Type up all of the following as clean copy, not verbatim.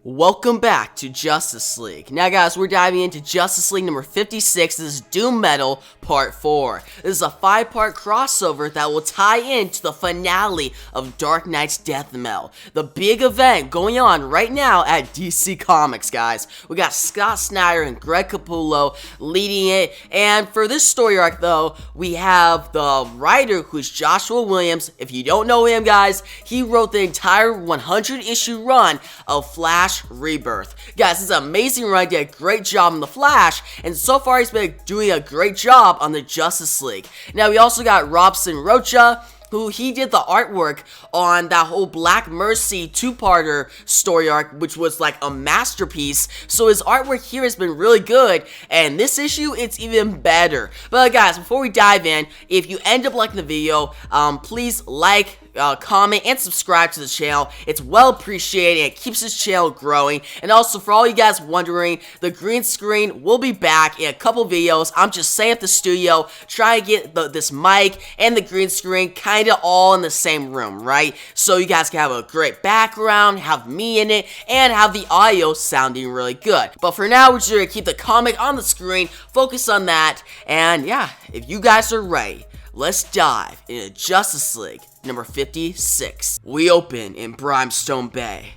Welcome back to Justice League. Now guys, we're diving into Justice League number 56. This is Doom Metal Part 4. This is a 5-part crossover that will tie into the finale of Dark Knight's Death Metal. The big event going on right now at DC Comics, guys. We got Scott Snyder and Greg Capullo leading it. And for this story arc though, we have the writer who's Joshua Williams. If you don't know him, guys, he wrote the entire 100-issue run of Flash Rebirth. Guys, it's an amazing run. Did a great job on the Flash, and so far he's been doing a great job on the Justice League. Now we also got Robson Rocha, who he did the artwork on that whole Black Mercy 2-parter story arc, which was like a masterpiece. So his artwork here has been really good, and this issue, it's even better. But guys, before we dive in, if you end up liking the video, please like, comment, and subscribe to the channel. It's well appreciated. It keeps this channel growing. And also, for all you guys wondering, the green screen will be back in a couple videos. I'm just setting up the studio, trying to get this mic and the green screen kind of all in the same room, right? So you guys can have a great background, have me in it, and have the audio sounding really good. But for now, we're just going to keep the comic on the screen, focus on that, and yeah, if you guys are ready, let's dive into Justice League number 56. We open in Brimstone Bay.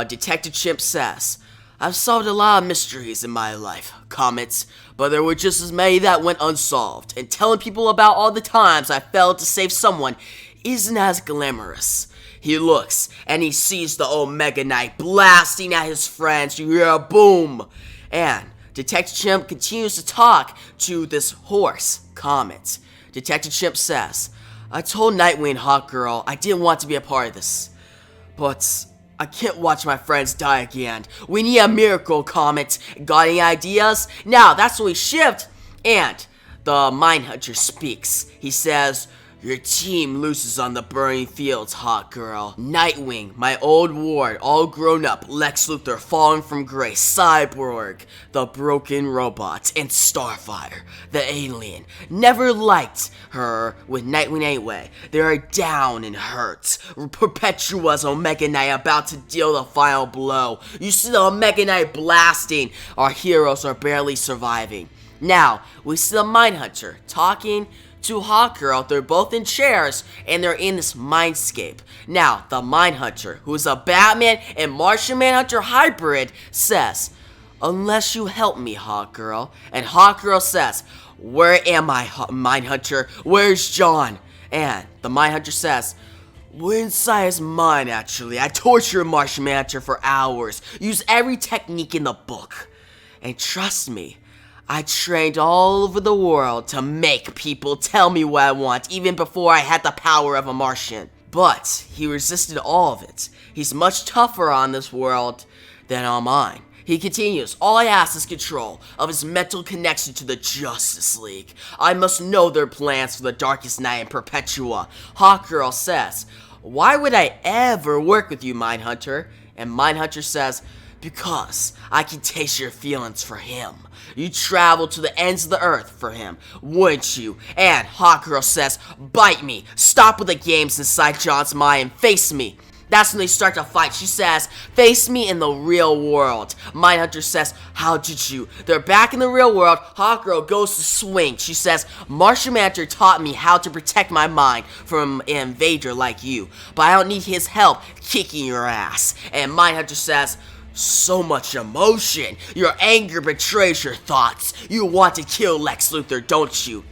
Detective Chimp says, "I've solved a lot of mysteries in my life," comments, "but there were just as many that went unsolved, and telling people about all the times I failed to save someone isn't as glamorous." He looks, and he sees the Omega Knight blasting at his friends. You hear a boom. And Detective Chimp continues to talk to this horse. Comments. Detective Chimp says, "I told Nightwing and Hawkgirl I didn't want to be a part of this, but I can't watch my friends die again. We need a miracle." Comet. Got any ideas? Now, that's when we shift, and the Mindhunter speaks. He says, "Your team loses on the burning fields, Hawkgirl. Nightwing, my old ward, all grown up, Lex Luthor fallen from grace, Cyborg, the broken robot, and Starfire, the alien. Never liked her with Nightwing anyway. They are down and hurt. Perpetua's Omega Knight about to deal the final blow. You see the Omega Knight blasting. Our heroes are barely surviving." Now, we see the Mindhunter talking to Hawkgirl. They're both in chairs, and they're in this mindscape. Now, the Mindhunter, who is a Batman and Martian Manhunter hybrid, says, "Unless you help me, Hawkgirl." And Hawkgirl says, "Where am I, Mindhunter? Where's John?" And the Mindhunter says, "We're inside his mind, actually. I tortured Martian Manhunter for hours, used every technique in the book. And trust me, I trained all over the world to make people tell me what I want, even before I had the power of a Martian. But he resisted all of it. He's much tougher on this world than on mine." He continues, "All I ask is control of his mental connection to the Justice League. I must know their plans for the Darkest Night and Perpetua." Hawkgirl says, "Why would I ever work with you, Mindhunter?" And Mindhunter says, "Because I can taste your feelings for him. You travel to the ends of the earth for him, wouldn't you?" And Hawkgirl says, "Bite me. Stop with the games inside John's mind and face me." That's when they start to fight. She says, "Face me in the real world." Mindhunter says, "How did you?" They're back in the real world. Hawkgirl goes to swing. She says, "Martian Manhunter taught me how to protect my mind from an invader like you, but I don't need his help kicking your ass." And Mindhunter says, "So much emotion. Your anger betrays your thoughts. You want to kill Lex Luthor, don't you?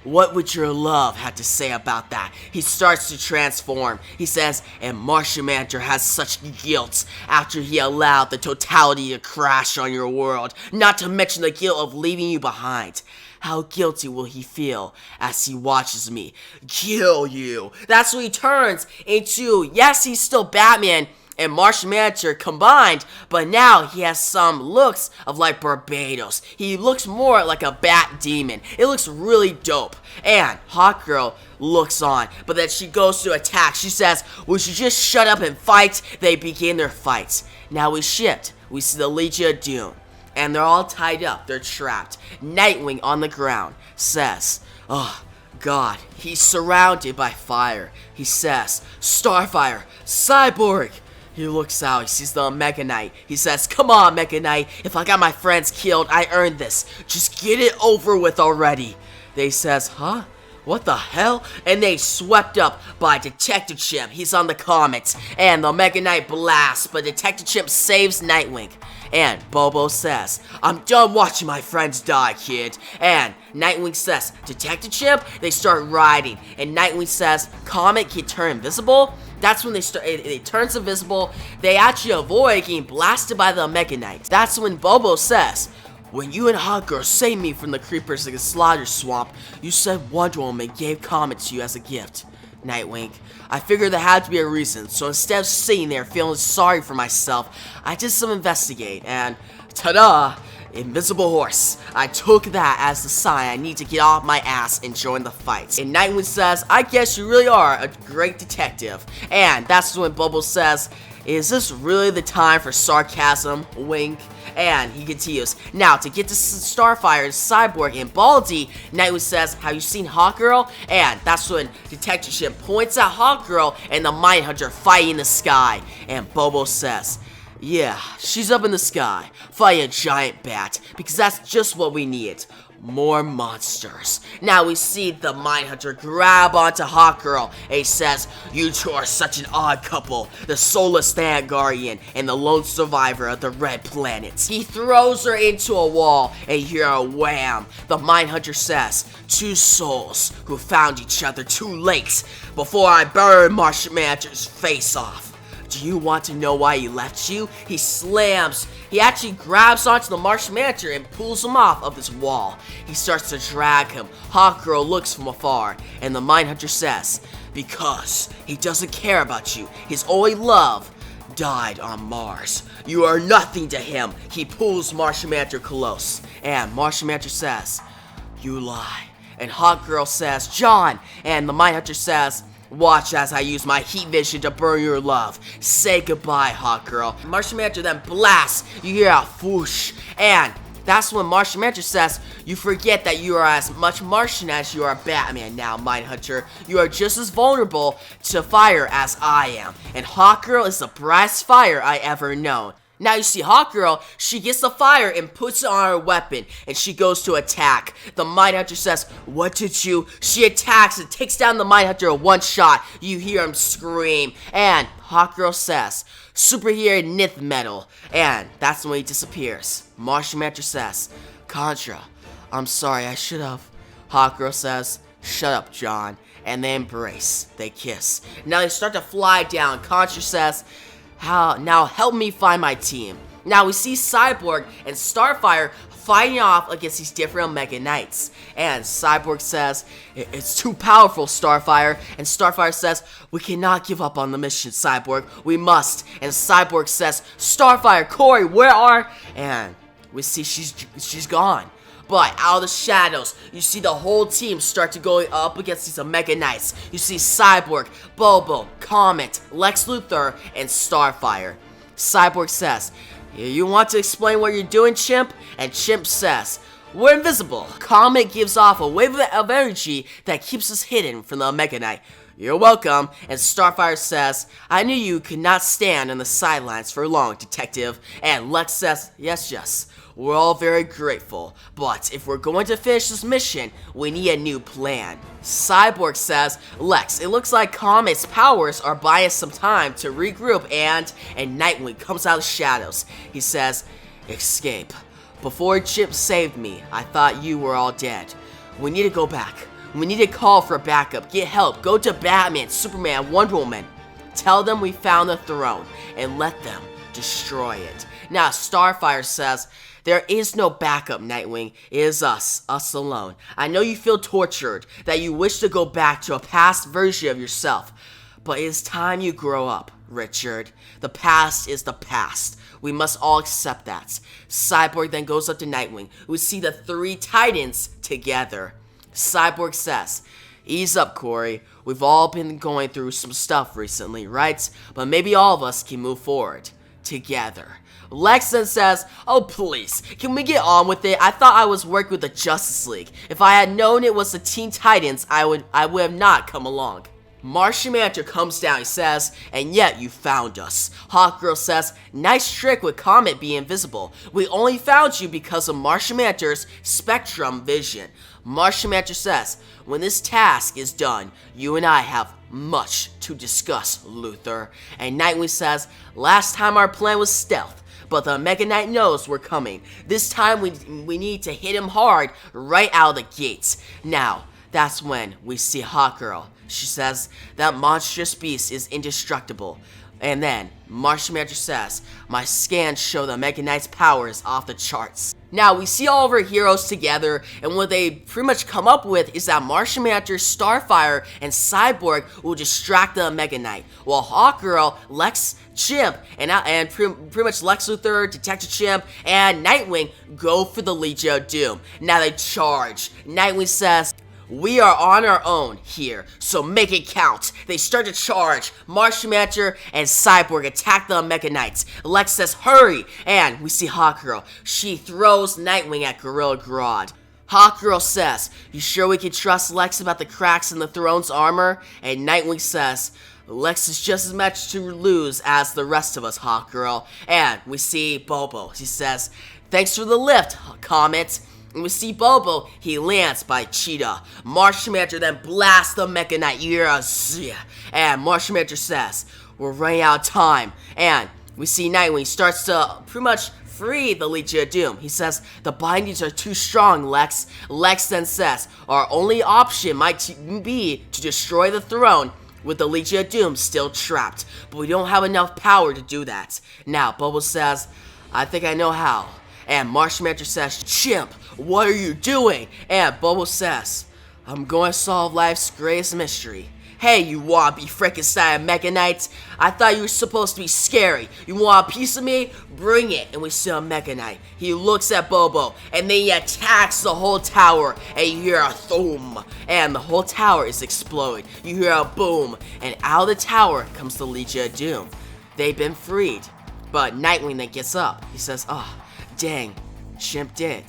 What would your love have to say about that?" He starts to transform. He says, "And Martian Manhunter has such guilt after he allowed the totality to crash on your world, not to mention the guilt of leaving you behind. How guilty will he feel as he watches me kill you?" That's when he turns into, yes, he's still Batman and Martian Manhunter combined, but now he has some looks of like Barbados. He looks more like a bat demon. It looks really dope. And Hawkgirl looks on, but then she goes to attack. She says, "We should just shut up and fight." They begin their fights. Now we shift. We see the Legion of Doom, and they're all tied up. They're trapped. Nightwing on the ground says, "Oh God, he's surrounded by fire." He says, "Starfire, Cyborg, He looks out, he sees the Mega Knight. He says, "Come on, Mega Knight, if I got my friends killed, I earned this. Just get it over with already." They says, "Huh? What the hell?" And they swept up by Detective Chimp. He's on the Comet, and the Mega Knight blasts, but Detective Chimp saves Nightwing. And Bobo says, "I'm done watching my friends die, kid." And Nightwing says, "Detective Chimp?" They start riding, and Nightwing says, "Comet can turn invisible." That's when it turns invisible. They actually avoid getting blasted by the Mega Knight. That's when Bobo says, "When you and Hot Girl saved me from the creepers in the slaughter swamp, you said Wonder Woman gave Comet to you as a gift." Nightwing, "I figured there had to be a reason, so instead of sitting there feeling sorry for myself, I did some investigate, and ta-da! Invisible horse. I took that as the sign I need to get off my ass and join the fight." And Nightwing says, "I guess you really are a great detective." And that's when Bobo says, "Is this really the time for sarcasm? Wink." And he continues, "Now, to get to Starfire, Cyborg, and Baldy," Nightwing says, "Have you seen Hawkgirl?" And that's when Detective Chimp points at Hawkgirl and the Mindhunter fighting in the sky. And Bobo says, "Yeah, she's up in the sky, fighting a giant bat, because that's just what we need. More monsters." Now we see the Mindhunter grab onto Hawkgirl, and he says, "You two are such an odd couple, the soulless Stand Guardian and the lone survivor of the Red Planet." He throws her into a wall, and you hear a wham. The Mindhunter says, "Two souls who found each other too late before I burned Martian Manager's face off. Do you want to know why he left you?" He actually grabs onto the Martian Manager and pulls him off of this wall. He starts to drag him. Hawkgirl looks from afar, and the Mindhunter says, "Because he doesn't care about you. His only love died on Mars. You are nothing to him." He pulls Martian Manager close, and Martian Manager says, "You lie." And Hawkgirl says, "John," and the Mindhunter says, "Watch as I use my heat vision to burn your love. Say goodbye, Hawkgirl." Martian Manager then blasts. You hear a whoosh, and that's when Martian Manager says, "You forget that you are as much Martian as you are Batman now, Mindhunter. You are just as vulnerable to fire as I am, and Hawkgirl is the brightest fire I ever known." Now you see Hawkgirl, she gets the fire and puts it on her weapon, and she goes to attack. The Mindhunter says, "What did you?" She attacks and takes down the Mindhunter in one shot. You hear him scream, and Hawkgirl says, "Superhero Nith Metal," and that's when he disappears. Martian Manager says, "Contra, I'm sorry, I should have." Hawkgirl says, "Shut up, John," and they embrace. They kiss. Now they start to fly down. Contra says, "Now help me find my team." Now we see Cyborg and Starfire fighting off against these different Mega Knights. And Cyborg says, "It's too powerful, Starfire." And Starfire says, "We cannot give up on the mission, Cyborg. We must." And Cyborg says, "Starfire, Corey, where are?" And we see she's gone. But out of the shadows, you see the whole team start to go up against these Mega Knights. You see Cyborg, Bobo, Comet, Lex Luthor, and Starfire. Cyborg says, "You want to explain what you're doing, Chimp?" And Chimp says, "We're invisible." Comet gives off a wave of energy that keeps us hidden from the Mega Knight. "You're welcome." And Starfire says, "I knew you could not stand on the sidelines for long, Detective." And Lex says, yes. We're all very grateful, but if we're going to finish this mission, we need a new plan." Cyborg says, "Lex, it looks like Comet's powers are buying us some time to regroup," and Nightwing comes out of the shadows. He says, "Escape. Before Chip saved me, I thought you were all dead. We need to go back. We need to call for backup, get help, go to Batman, Superman, Wonder Woman. Tell them we found the throne, and let them destroy it." Now Starfire says, "There is no backup, Nightwing. It is us alone. I know you feel tortured, that you wish to go back to a past version of yourself. But it is time you grow up, Richard. The past is the past. We must all accept that." Cyborg then goes up to Nightwing. We see the three Titans together. Cyborg says, "Ease up, Corey. We've all been going through some stuff recently, right? But maybe all of us can move forward together." Lex then says, "Oh please, can we get on with it? I thought I was working with the Justice League. If I had known it was the Teen Titans, I would have not come along." Martian Manhunter comes down, he says, and yet you found us. Hawkgirl says, nice trick with Comet being invisible. We only found you because of Martian Manhunter's spectrum vision. Martian Manhunter says, when this task is done, you and I have much to discuss, Luthor. And Nightwing says, last time our plan was stealth, but the Mega Knight knows we're coming. This time we need to hit him hard right out of the gates. Now, that's when we see Hawkgirl. She says that monstrous beast is indestructible. And then Martian Manhunter says, my scans show the Mega Knight's power is off the charts. Now we see all of our heroes together, and what they pretty much come up with is that Martian Manhunter, Starfire, and Cyborg will distract the Mega Knight, while Hawkgirl, Lex, Chimp, and pretty much Lex Luthor, Detective Chimp, and Nightwing go for the Legion of Doom. Now they charge. Nightwing says, we are on our own here, so make it count. They start to charge. Martian Manhunter and Cyborg attack the Mega Knights. Lex says, hurry! And we see Hawkgirl. She throws Nightwing at Gorilla Grodd. Hawkgirl says, you sure we can trust Lex about the cracks in the Throne's armor? And Nightwing says, Lex is just as much to lose as the rest of us, Hawkgirl. And we see Bobo. He says, thanks for the lift, Comet. And we see Bobo, he lands by Cheetah. Martian Manhunter then blasts the Mega Knight. And Martian Manhunter says, we're running out of time. And we see Nightwing starts to pretty much free the Legion of Doom. He says, the bindings are too strong, Lex. Lex then says, our only option might be to destroy the throne with the Legion of Doom still trapped. But we don't have enough power to do that. Now, Bobo says, I think I know how. And Martian Manhunter says, Chimp, what are you doing? And Bobo says, I'm going to solve life's greatest mystery. Hey, you wanna be Frankenstein Mega Knight? I thought you were supposed to be scary. You want a piece of me? Bring it. And we see a Mega Knight. He looks at Bobo, and then he attacks the whole tower, and you hear a thum, and the whole tower is exploded. You hear a boom, and out of the tower comes the Legion of Doom. They've been freed. But Nightwing then gets up. He says, dang, Chimp did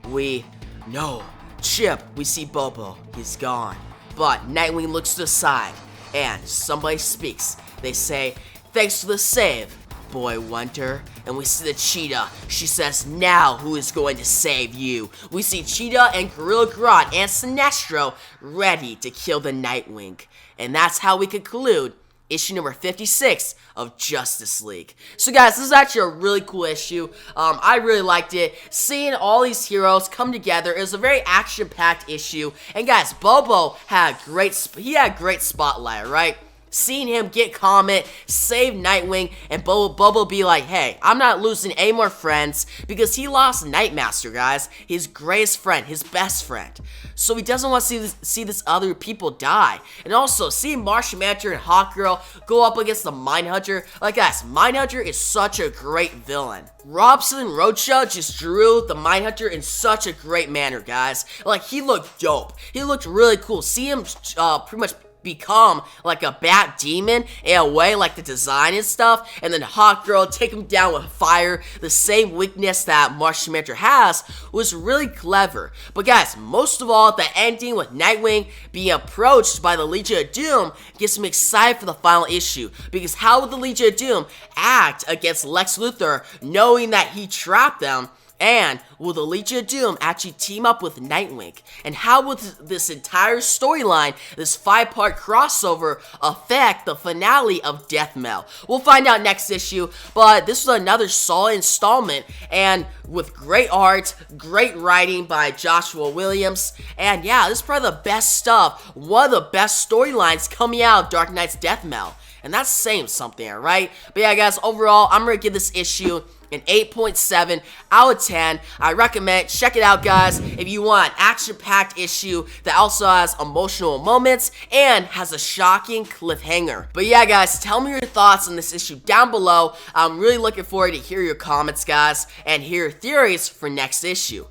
it. No, Chimp, we see Bobo, he's gone. But Nightwing looks to the side, and somebody speaks. They say, thanks for the save, Boy Wonder. And we see the Cheetah. She says, now who is going to save you? We see Cheetah and Gorilla Grodd and Sinestro ready to kill the Nightwing. And that's how we conclude issue number 56 of Justice League. So guys, this is actually a really cool issue. I really liked it. Seeing all these heroes come together, it was a very action-packed issue. And guys, Bobo had great spotlight, right? Seeing him get Comet, save Nightwing, and Bobo be like, hey, I'm not losing any more friends, because he lost Nightmaster, guys. His greatest friend, his best friend. So he doesn't want to see this other people die. And also, seeing Martian Manhunter and Hawkgirl go up against the Mindhunter. Like, guys, Mindhunter is such a great villain. Robson Rocha just drew the Mindhunter in such a great manner, guys. Like, he looked dope. He looked really cool. See him pretty much become like a bat demon in a way, like the design and stuff, and then Hawkgirl take him down with fire, the same weakness that Martian Manhunter has, was really clever. But guys, most of all, the ending with Nightwing being approached by the Legion of Doom gets me excited for the final issue, because how would the Legion of Doom act against Lex Luthor knowing that he trapped them? And will the Legion of Doom actually team up with Nightwing? And how will this entire storyline, this 5-part crossover, affect the finale of Death Metal? We'll find out next issue, but this was another solid installment, and with great art, great writing by Joshua Williams, and yeah, this is probably the best stuff, one of the best storylines coming out of Dark Knight's Death Metal. And that's saying something, right? But yeah, guys, overall, I'm going to give this issue an 8.7 out of 10. I recommend, check it out, guys, if you want an action-packed issue that also has emotional moments and has a shocking cliffhanger. But yeah, guys, tell me your thoughts on this issue down below. I'm really looking forward to hear your comments, guys, and hear your theories for next issue.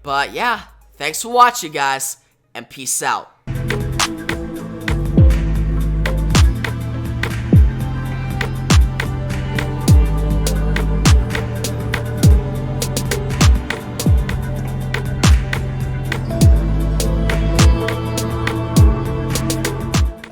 But yeah, thanks for watching, guys, and peace out.